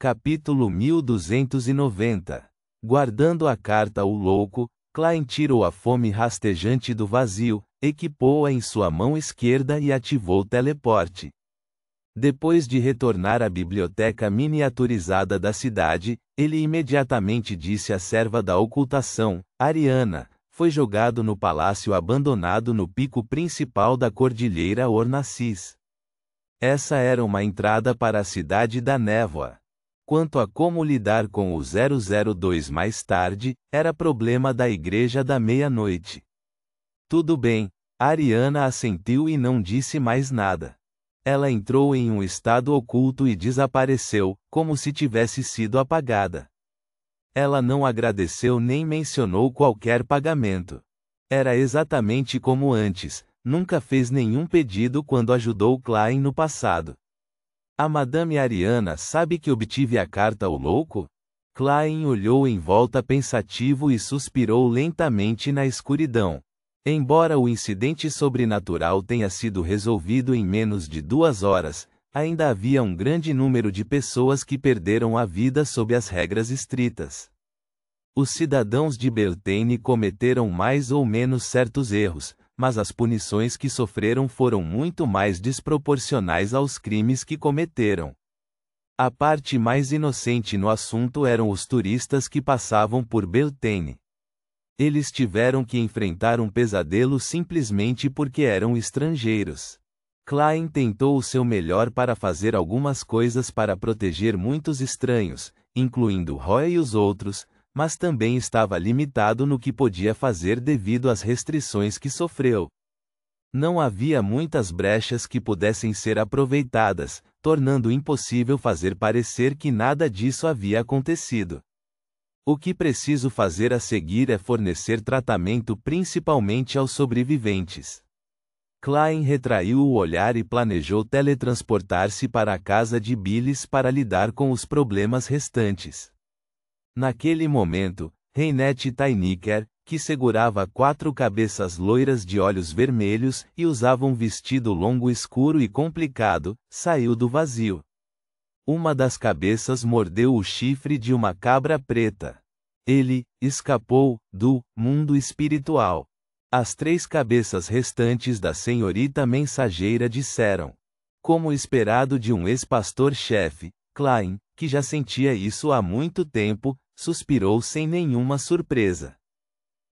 Capítulo 1290. Guardando a carta o louco, Klein tirou a fome rastejante do vazio, equipou-a em sua mão esquerda e ativou o teleporte. Depois de retornar à biblioteca miniaturizada da cidade, ele imediatamente disse à serva da ocultação, Ariana, foi jogado no palácio abandonado no pico principal da Cordilheira Ornacis. Essa era uma entrada para a Cidade da Névoa. Quanto a como lidar com o 002 mais tarde, era problema da Igreja da Meia-Noite. Tudo bem, Ariana assentiu e não disse mais nada. Ela entrou em um estado oculto e desapareceu, como se tivesse sido apagada. Ela não agradeceu nem mencionou qualquer pagamento. Era exatamente como antes, nunca fez nenhum pedido quando ajudou Klein no passado. A Madame Ariana sabe que obtive a carta ao louco? Klein olhou em volta pensativo e suspirou lentamente na escuridão. Embora o incidente sobrenatural tenha sido resolvido em menos de 2 horas, ainda havia um grande número de pessoas que perderam a vida sob as regras estritas. Os cidadãos de Beltane cometeram mais ou menos certos erros, mas as punições que sofreram foram muito mais desproporcionais aos crimes que cometeram. A parte mais inocente no assunto eram os turistas que passavam por Beltane. Eles tiveram que enfrentar um pesadelo simplesmente porque eram estrangeiros. Klein tentou o seu melhor para fazer algumas coisas para proteger muitos estranhos, incluindo Roy e os outros, mas também estava limitado no que podia fazer devido às restrições que sofreu. Não havia muitas brechas que pudessem ser aproveitadas, tornando impossível fazer parecer que nada disso havia acontecido. O que preciso fazer a seguir é fornecer tratamento principalmente aos sobreviventes. Klein retraiu o olhar e planejou teletransportar-se para a casa de Billis para lidar com os problemas restantes. Naquele momento, Reinette Tainiker, que segurava 4 cabeças loiras de olhos vermelhos e usava um vestido longo escuro e complicado, saiu do vazio. Uma das cabeças mordeu o chifre de uma cabra preta. Ele escapou do mundo espiritual. As 3 cabeças restantes da senhorita mensageira disseram. Como esperado de um ex-pastor-chefe, Klein, que já sentia isso há muito tempo, suspirou sem nenhuma surpresa.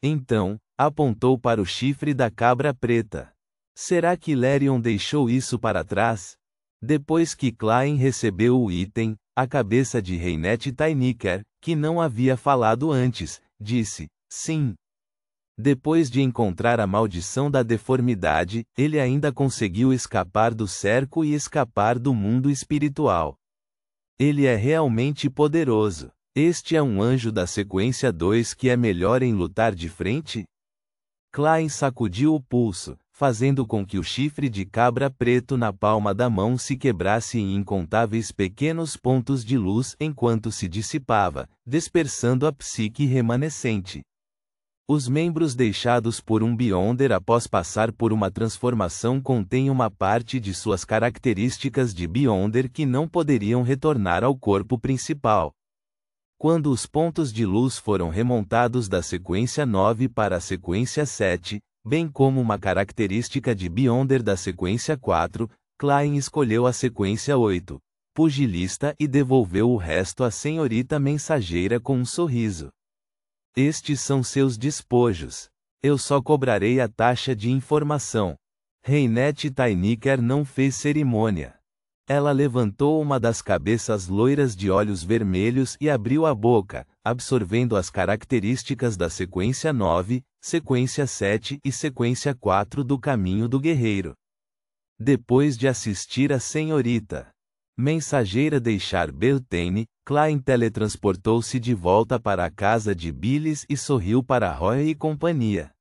Então, apontou para o chifre da cabra preta. Será que Lerion deixou isso para trás? Depois que Klein recebeu o item, a cabeça de Reinette Tainiker, que não havia falado antes, disse, sim. Depois de encontrar a maldição da deformidade, ele ainda conseguiu escapar do cerco e escapar do mundo espiritual. Ele é realmente poderoso. Este é um anjo da sequência 2 que é melhor em lutar de frente? Klein sacudiu o pulso, fazendo com que o chifre de cabra preto na palma da mão se quebrasse em incontáveis pequenos pontos de luz enquanto se dissipava, dispersando a psique remanescente. Os membros deixados por um Beyonder após passar por uma transformação contêm uma parte de suas características de Beyonder que não poderiam retornar ao corpo principal. Quando os pontos de luz foram remontados da sequência 9 para a sequência 7, bem como uma característica de Beyonder da sequência 4, Klein escolheu a sequência 8, pugilista, e devolveu o resto à senhorita mensageira com um sorriso. Estes são seus despojos. Eu só cobrarei a taxa de informação. Reinette Tainiker não fez cerimônia. Ela levantou uma das cabeças loiras de olhos vermelhos e abriu a boca, absorvendo as características da sequência 9, sequência 7 e sequência 4 do caminho do guerreiro. Depois de assistir a senhorita mensageira deixar Beltane, Klein teletransportou-se de volta para a casa de Billis e sorriu para Roy e companhia.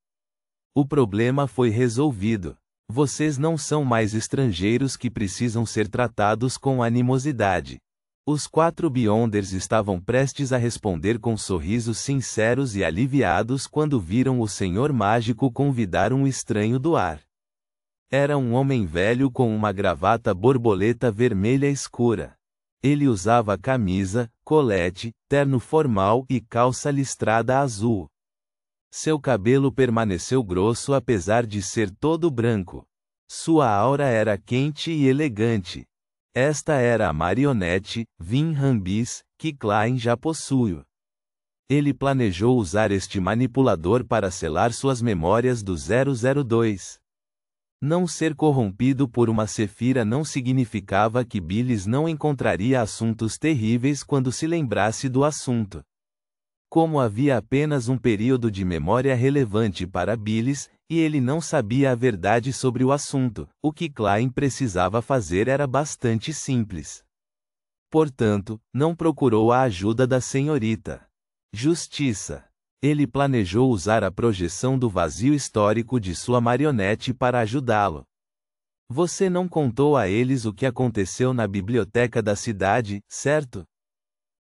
O problema foi resolvido. Vocês não são mais estrangeiros que precisam ser tratados com animosidade. Os 4 Beyonders estavam prestes a responder com sorrisos sinceros e aliviados quando viram o Senhor Mágico convidar um estranho do ar. Era um homem velho com uma gravata borboleta vermelha escura. Ele usava camisa, colete, terno formal e calça listrada azul. Seu cabelo permaneceu grosso apesar de ser todo branco. Sua aura era quente e elegante. Esta era a marionete, Vin Rambis, que Klein já possui. Ele planejou usar este manipulador para selar suas memórias do 002. Não ser corrompido por uma Sefira não significava que Billis não encontraria assuntos terríveis quando se lembrasse do assunto. Como havia apenas um período de memória relevante para Billis, e ele não sabia a verdade sobre o assunto, o que Klein precisava fazer era bastante simples. Portanto, não procurou a ajuda da senhorita Justiça. Ele planejou usar a projeção do vazio histórico de sua marionete para ajudá-lo. Você não contou a eles o que aconteceu na biblioteca da cidade, certo?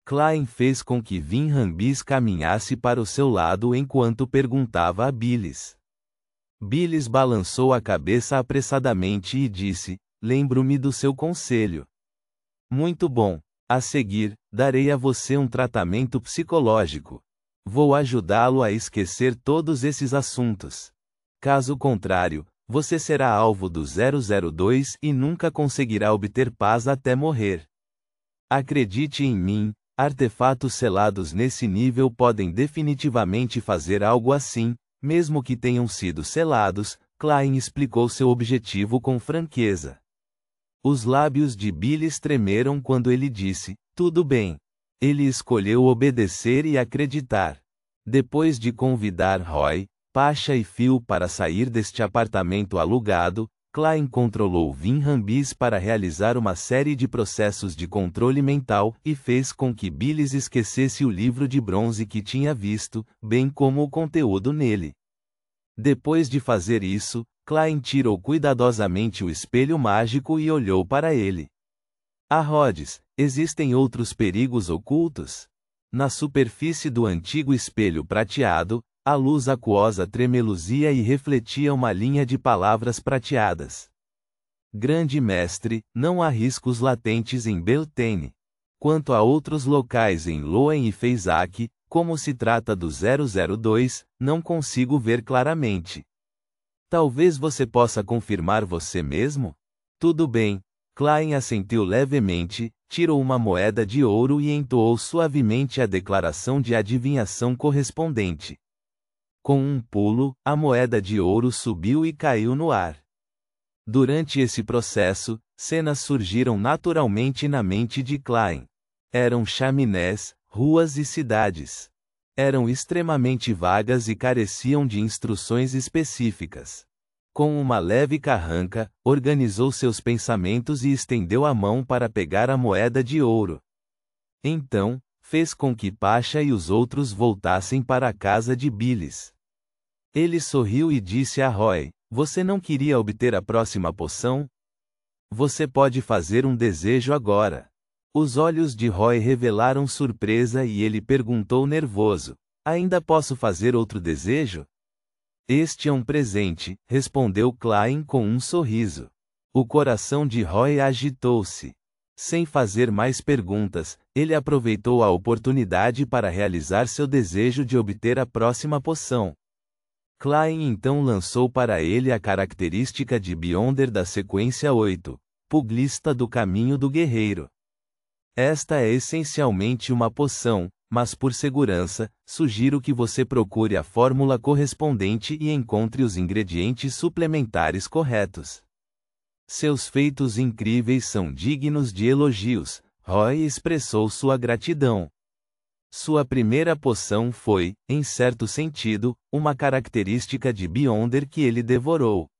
Klein fez com que Vin Rambis caminhasse para o seu lado enquanto perguntava a Billis. Billis balançou a cabeça apressadamente e disse: "Lembro-me do seu conselho." "Muito bom. A seguir, darei a você um tratamento psicológico. Vou ajudá-lo a esquecer todos esses assuntos. Caso contrário, você será alvo do 002 e nunca conseguirá obter paz até morrer. Acredite em mim, artefatos selados nesse nível podem definitivamente fazer algo assim, mesmo que tenham sido selados." Klein explicou seu objetivo com franqueza. Os lábios de Billis tremeram quando ele disse: "Tudo bem." Ele escolheu obedecer e acreditar. Depois de convidar Roy, Pasha e Phil para sair deste apartamento alugado, Klein controlou Vin Rambis para realizar uma série de processos de controle mental e fez com que Billis esquecesse o livro de bronze que tinha visto, bem como o conteúdo nele. Depois de fazer isso, Klein tirou cuidadosamente o espelho mágico e olhou para ele. Rhodes, existem outros perigos ocultos? Na superfície do antigo espelho prateado, a luz aquosa tremeluzia e refletia uma linha de palavras prateadas. Grande mestre, não há riscos latentes em Beltane. Quanto a outros locais em Loen e Fezak, como se trata do 002, não consigo ver claramente. Talvez você possa confirmar você mesmo? Tudo bem. Klein assentiu levemente, tirou uma moeda de ouro e entoou suavemente a declaração de adivinhação correspondente. Com um pulo, a moeda de ouro subiu e caiu no ar. Durante esse processo, cenas surgiram naturalmente na mente de Klein. Eram chaminés, ruas e cidades. Eram extremamente vagas e careciam de instruções específicas. Com uma leve carranca, organizou seus pensamentos e estendeu a mão para pegar a moeda de ouro. Então, fez com que Pasha e os outros voltassem para a casa de Billis. Ele sorriu e disse a Roy: "Você não queria obter a próxima poção? Você pode fazer um desejo agora." Os olhos de Roy revelaram surpresa e ele perguntou nervoso: "Ainda posso fazer outro desejo?" "Este é um presente", respondeu Klein com um sorriso. O coração de Roy agitou-se. Sem fazer mais perguntas, ele aproveitou a oportunidade para realizar seu desejo de obter a próxima poção. Klein então lançou para ele a característica de Beyonder da sequência 8, Puglista do Caminho do Guerreiro. Esta é essencialmente uma poção, mas por segurança, sugiro que você procure a fórmula correspondente e encontre os ingredientes suplementares corretos. Seus feitos incríveis são dignos de elogios. Roy expressou sua gratidão. Sua primeira poção foi, em certo sentido, uma característica de Beyonder que ele devorou.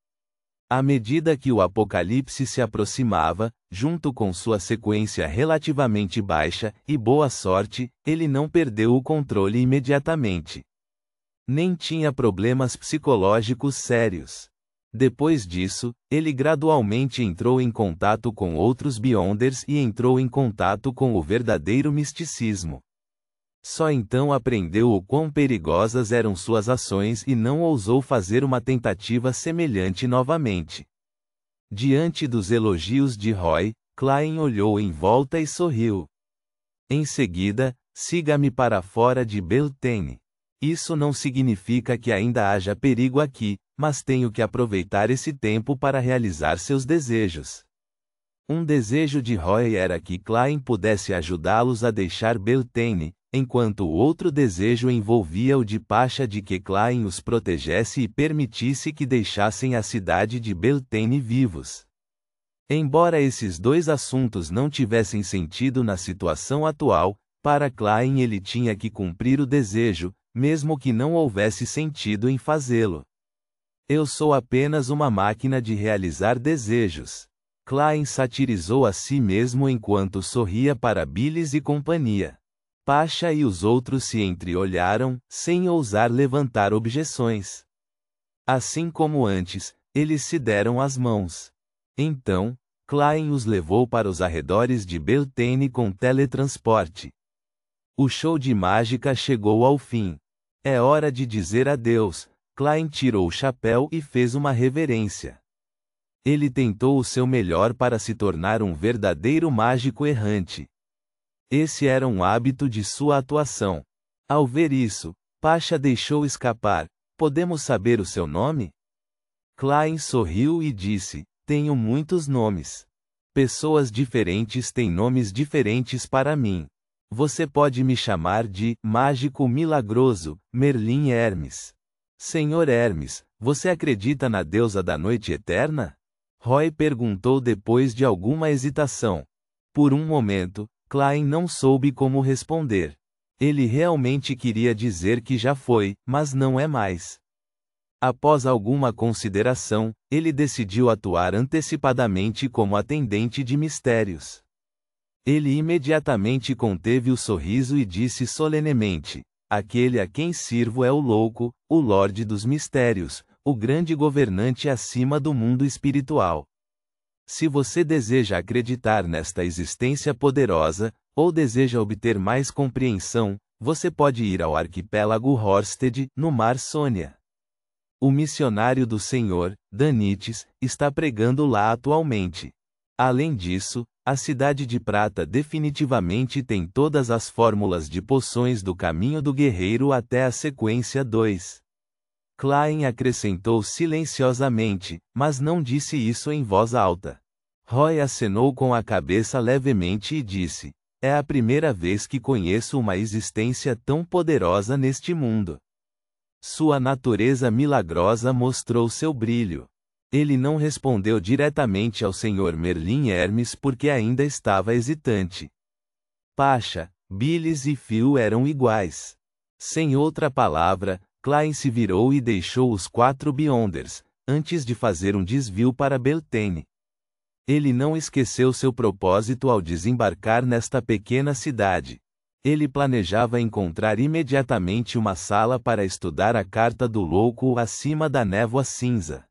À medida que o apocalipse se aproximava, junto com sua sequência relativamente baixa e boa sorte, ele não perdeu o controle imediatamente. Nem tinha problemas psicológicos sérios. Depois disso, ele gradualmente entrou em contato com outros Beyonders e entrou em contato com o verdadeiro misticismo. Só então aprendeu o quão perigosas eram suas ações e não ousou fazer uma tentativa semelhante novamente. Diante dos elogios de Roy, Klein olhou em volta e sorriu. Em seguida, siga-me para fora de Beltane. Isso não significa que ainda haja perigo aqui, mas tenho que aproveitar esse tempo para realizar seus desejos. Um desejo de Roy era que Klein pudesse ajudá-los a deixar Beltane, enquanto o outro desejo envolvia o de Pasha de que Klein os protegesse e permitisse que deixassem a cidade de Beltane vivos. Embora esses dois assuntos não tivessem sentido na situação atual, para Klein ele tinha que cumprir o desejo, mesmo que não houvesse sentido em fazê-lo. Eu sou apenas uma máquina de realizar desejos. Klein satirizou a si mesmo enquanto sorria para Billis e companhia. Pasha e os outros se entreolharam, sem ousar levantar objeções. Assim como antes, eles se deram as mãos. Então, Klein os levou para os arredores de Beltane com teletransporte. O show de mágica chegou ao fim. É hora de dizer adeus. Klein tirou o chapéu e fez uma reverência. Ele tentou o seu melhor para se tornar um verdadeiro mágico errante. Esse era um hábito de sua atuação. Ao ver isso, Pasha deixou escapar: "Podemos saber o seu nome?" Klein sorriu e disse: "Tenho muitos nomes. Pessoas diferentes têm nomes diferentes para mim. Você pode me chamar de Mágico Milagroso, Merlin Hermes." "Senhor Hermes, você acredita na deusa da noite eterna?" Roy perguntou depois de alguma hesitação. Por um momento, Klein não soube como responder. Ele realmente queria dizer que já foi, mas não é mais. Após alguma consideração, ele decidiu atuar antecipadamente como atendente de mistérios. Ele imediatamente conteve o sorriso e disse solenemente: "Aquele a quem sirvo é o louco, o Lorde dos Mistérios, o grande governante acima do mundo espiritual. Se você deseja acreditar nesta existência poderosa, ou deseja obter mais compreensão, você pode ir ao arquipélago Horsted, no Mar Sônia. O missionário do Senhor, Danites, está pregando lá atualmente. Além disso, a Cidade de Prata definitivamente tem todas as fórmulas de poções do Caminho do Guerreiro até a sequência 2. Klein acrescentou silenciosamente, mas não disse isso em voz alta. Roy acenou com a cabeça levemente e disse: "É a primeira vez que conheço uma existência tão poderosa neste mundo." Sua natureza milagrosa mostrou seu brilho. Ele não respondeu diretamente ao Sr. Merlin Hermes porque ainda estava hesitante. Pasha, Billis e Phil eram iguais. Sem outra palavra, Klein se virou e deixou os 4 Beyonders, antes de fazer um desvio para Beltane. Ele não esqueceu seu propósito ao desembarcar nesta pequena cidade. Ele planejava encontrar imediatamente uma sala para estudar a Carta do Louco acima da névoa cinza.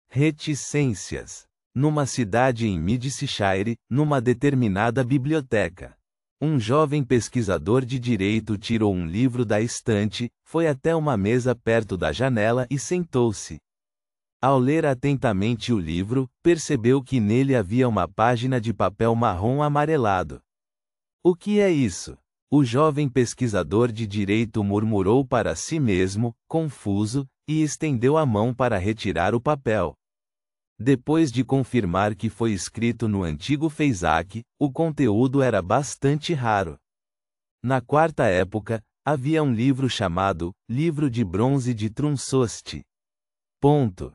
Reticências. Numa cidade em Midshire, numa determinada biblioteca. Um jovem pesquisador de direito tirou um livro da estante, foi até uma mesa perto da janela e sentou-se. Ao ler atentamente o livro, percebeu que nele havia uma página de papel marrom amarelado. "O que é isso?" O jovem pesquisador de direito murmurou para si mesmo, confuso, e estendeu a mão para retirar o papel. Depois de confirmar que foi escrito no antigo Feyzak, o conteúdo era bastante raro. Na Quarta Época, havia um livro chamado Livro de Bronze de Trunsost. Ponto.